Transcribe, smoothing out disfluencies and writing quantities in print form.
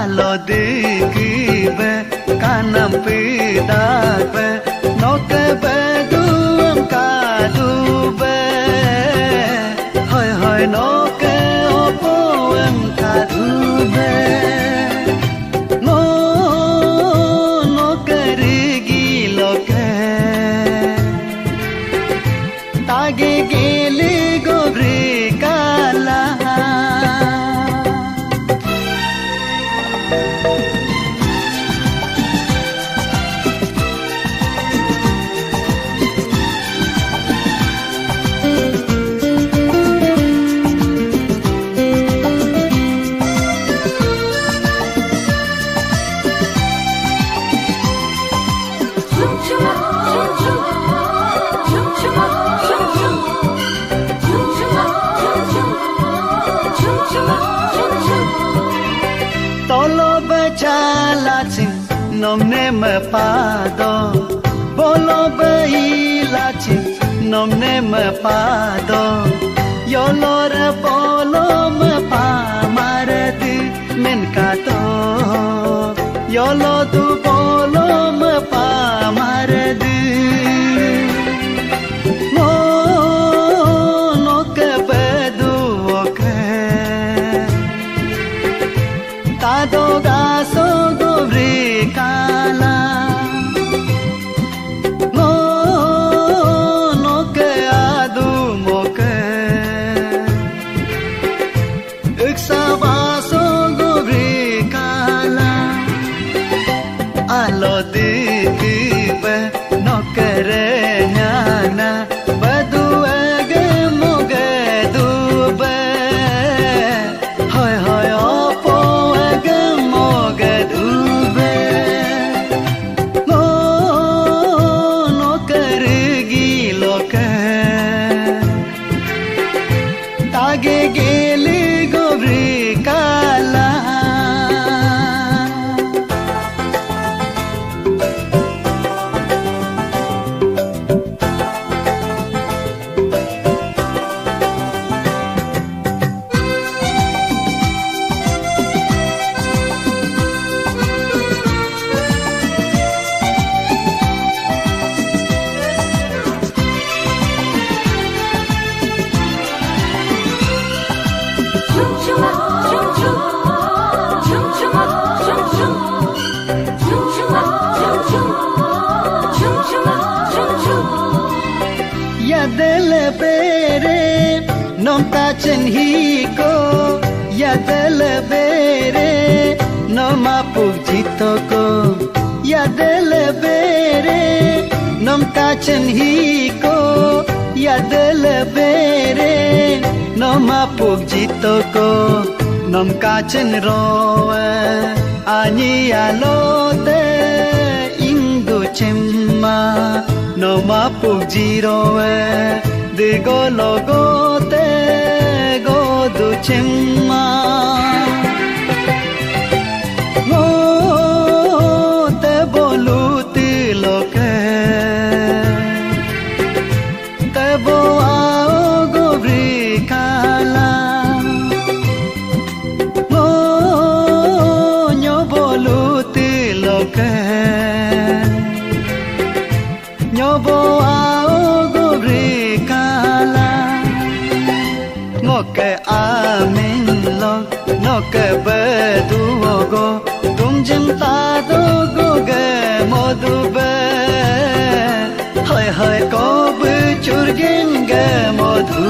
alo dikibe kanam pidakbe noke beduam kadube hoy hoy noke opoem kadube no noke rigi loke tage gele gobri kala Tolo bechalachin nomne me pado bolo beilachin nomne me pado yolore bolo me pa maradi men kato yolo tu bolo me pa maradi no no ke bedu ke tado gaso gobri kala no no ke adu moke iksa baso gobri kala alo dikibe no kere nyana badu ege moge dube hoy hoy opo ege moge dube no no kerigi loke tage gele gobri kala Yadel bere nom tachen hi ko yadel bere nom apujito ko yadel bere nom tachen hi ko yadel bere nom apujito ko nom kachen roe ani alote indu chemma Noma pujiroe digo logote godu chimma no te boluti loke te boa gobri kala no nyo boluti loke Nyobo ao gobri kala Ngoke amin lo Ngoke bedu ogo Tum jinta do goge modu be Hoy hoy kob churgin ge modu